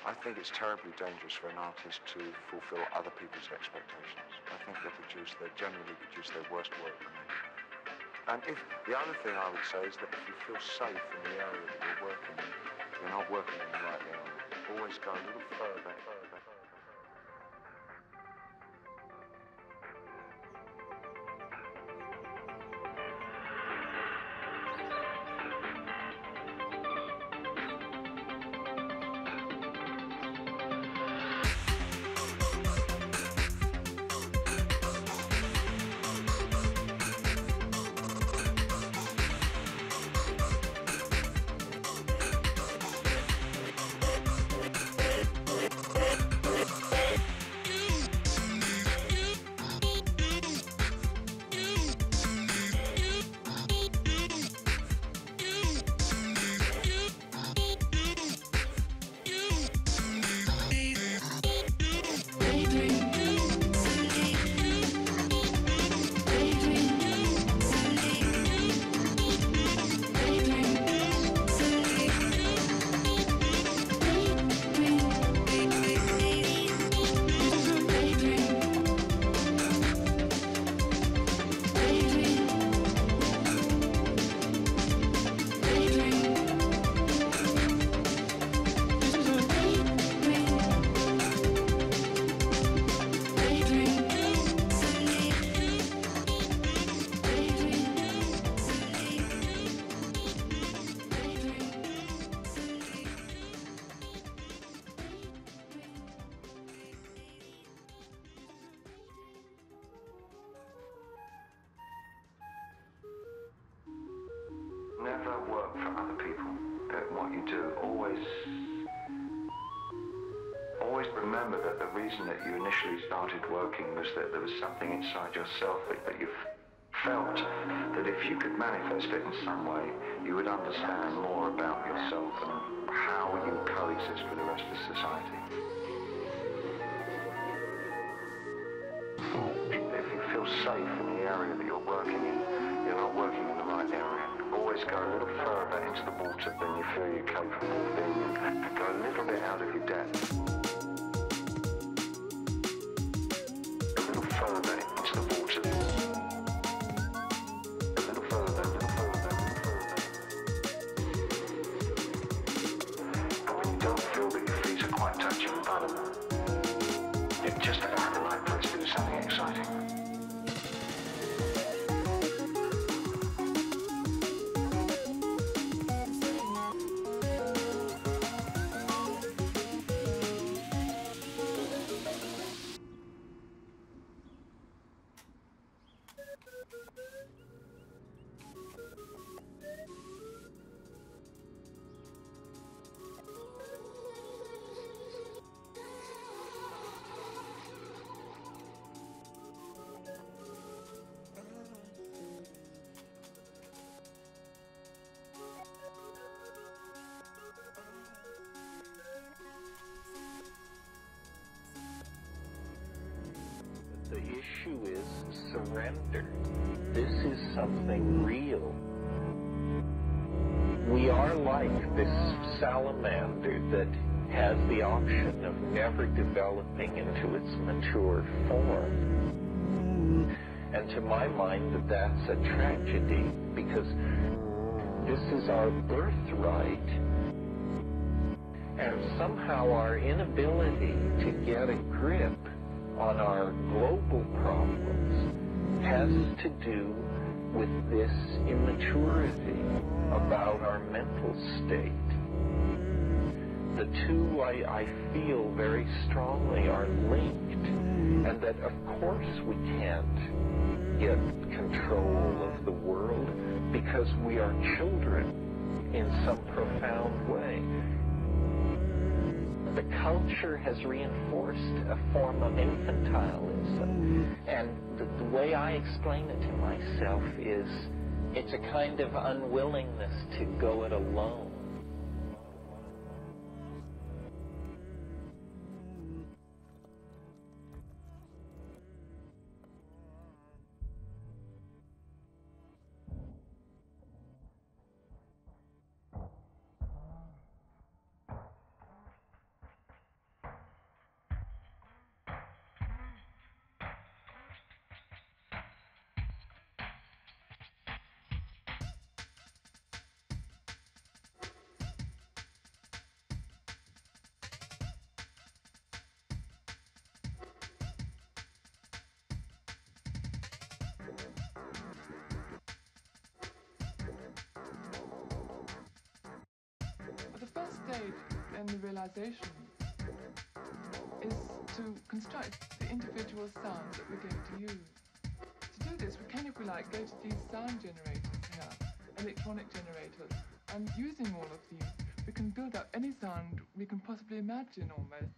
I think it's terribly dangerous for an artist to fulfill other people's expectations. I think they generally produce their worst work. And if the other thing I would say is that if you feel safe in the area that you're working in, you're not working in the right area. Always go a little further. Never work for other people. What you do, always remember that the reason that you initially started working was that there was something inside yourself that you felt that if you could manifest it in some way, you would understand more about yourself and how you coexist with the rest of society. If you feel safe in the area that you're working in, you're not working in the right area. Always go a little further into the water than you feel you're capable of being in. Go a little bit out of your depth. A little further into the water. A little further, a little further, a little further. And when you don't feel that your feet are quite touching the bottom, you're just about the right place to do something exciting. The issue is surrender. This is something real. We are like this salamander that has the option of never developing into its mature form. And to my mind, that's a tragedy, because this is our birthright. And somehow our inability to get a grip on our global problems has to do with this immaturity about our mental state. The two, I feel very strongly, are linked, and that of course we can't get control of the world because we are children in some profound way. The culture has reinforced a form of infantilism, and the way I explain it to myself is it's a kind of unwillingness to go it alone. realization is to construct the individual sounds that we're going to use. To do this, we can, if we like, go to these sound generators here, electronic generators, and using all of these, we can build up any sound we can possibly imagine almost.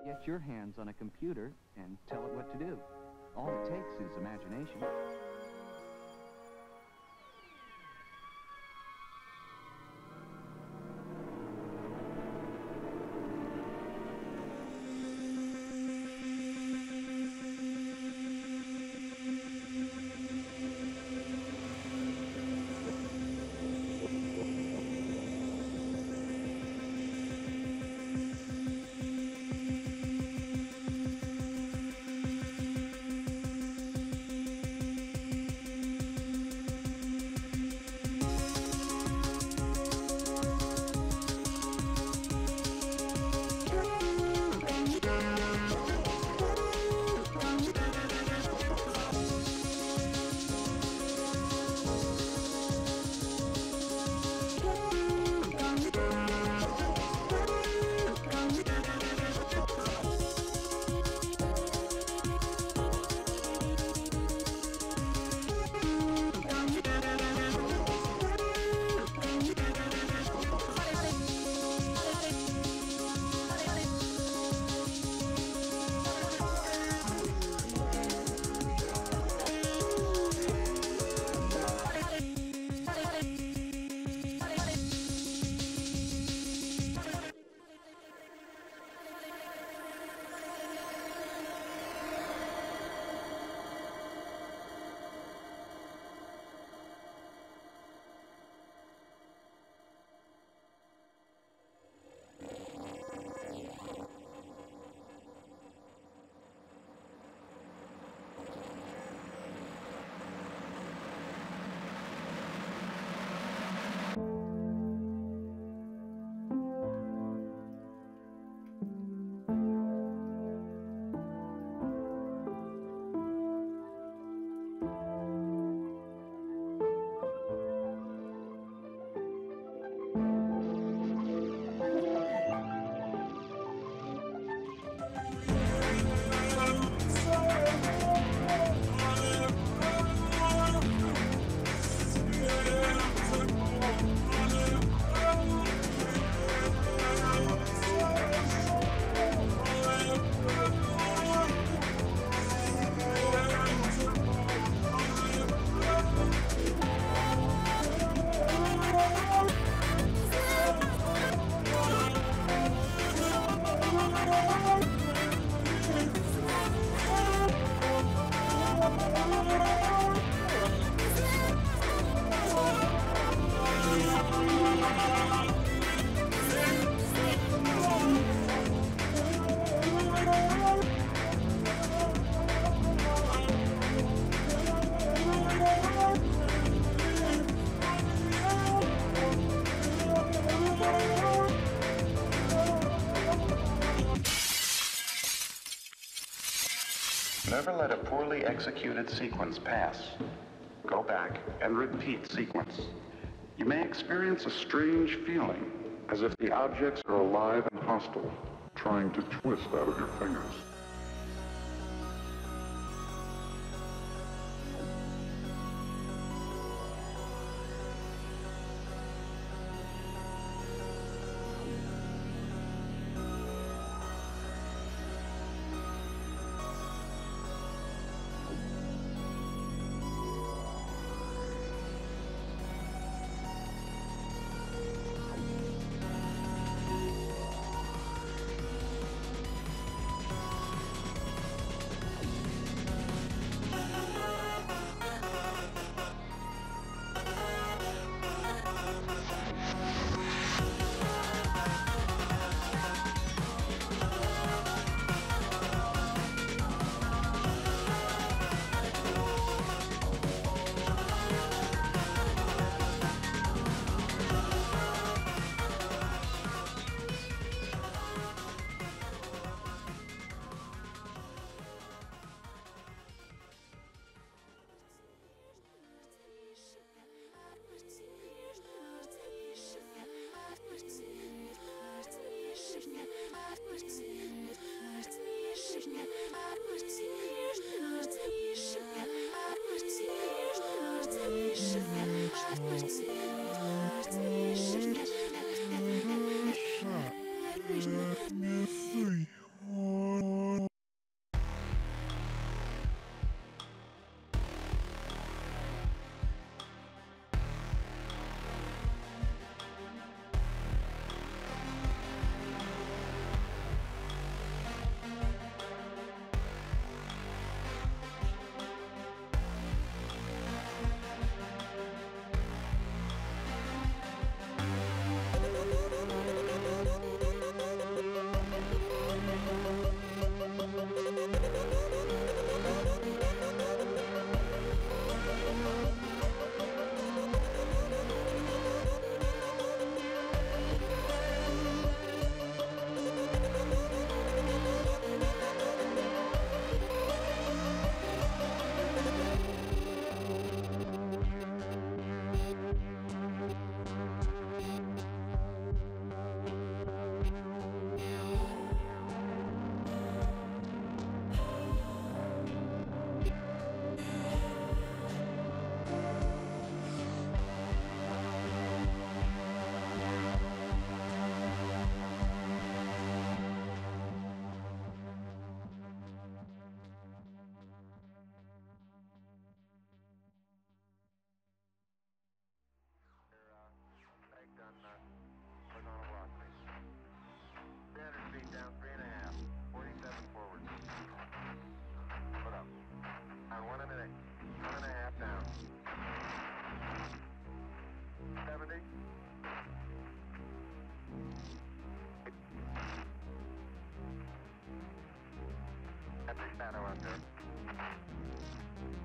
Get your hands on a computer and tell it what to do. All it takes is imagination. Never let a poorly executed sequence pass. Go back and repeat sequence. You may experience a strange feeling, as if the objects are alive and hostile, trying to twist out of your fingers. Shadow under.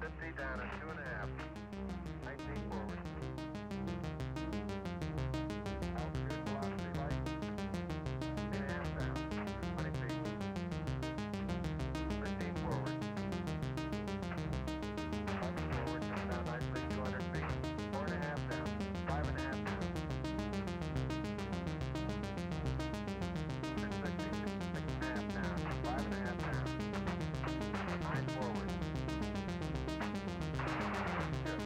50 down at 2.5. 19 forward. Altitude velocity light. 3.5 down. 20 feet. 15 forward. 11 forward. Come down nicely. 200 feet. 4.5 down. 5.5 down. 6.5 down. 5.5 down. 9 forward. Good.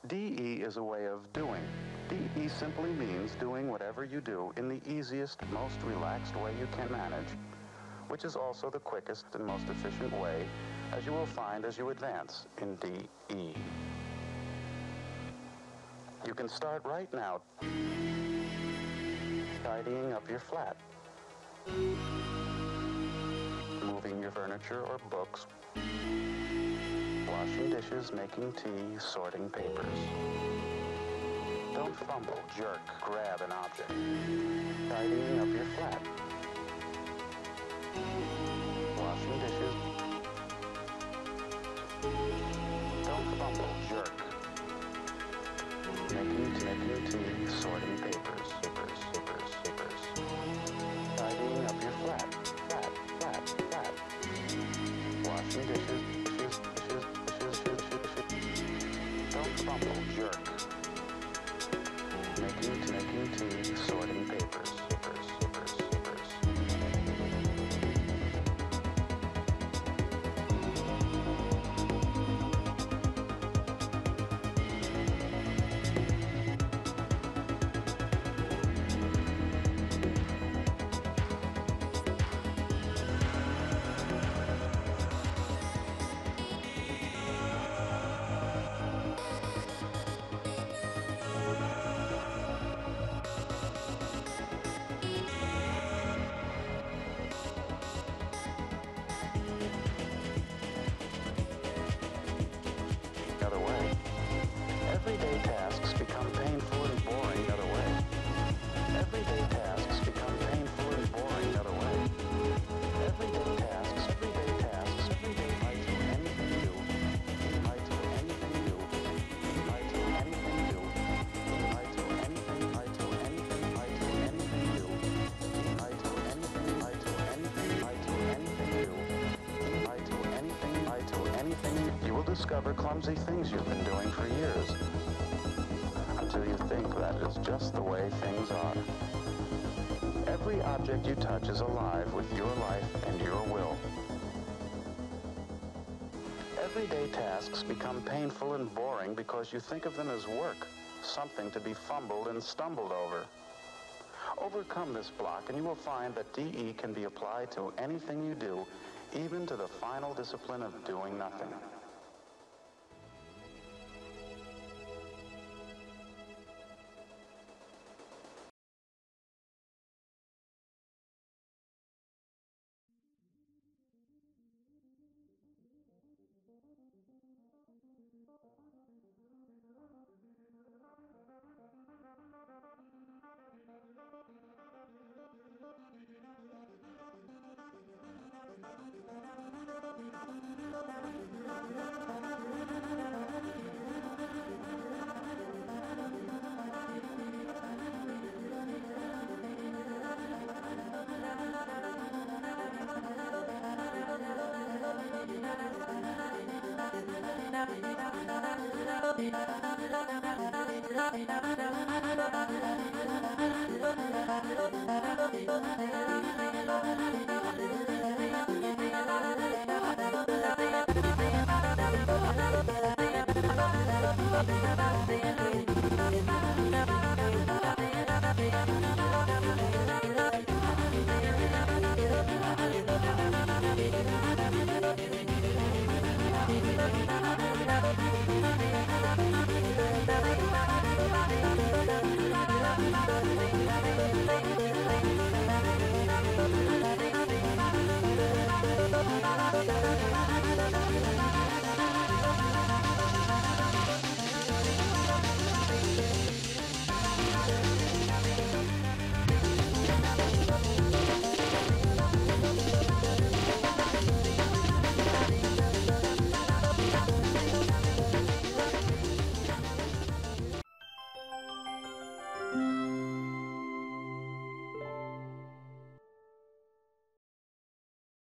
DE is a way of doing. DE simply means doing whatever you do in the easiest, most relaxed way you can manage, which is also the quickest and most efficient way, as you will find as you advance in DE. You can start right now tidying up your flat, moving your furniture or books, washing dishes, making tea, sorting papers. Don't fumble, jerk, grab an object. Tidying up your flat, washing dishes. Don't fumble, jerk. Making tea, sorting papers, zippers. Tidying up your flat. Washing dishes. Don't fumble, jerk. Making tea, sorting papers, zippers. Other way. Everyday tasks become painful and boring the other way. Everyday tasks become painful and boring the other way. Everyday tasks, might do anything new. Might do anything new. Might do anything new. Might do anything new. Might do anything new. Might do anything new. Might do anything. You will discover clumsy things you've been doing for years, until you think that is just the way things are. Every object you touch is alive with your life and your will. Everyday tasks become painful and boring because you think of them as work, something to be fumbled and stumbled over. Overcome this block and you will find that DE can be applied to anything you do, even to the final discipline of doing nothing.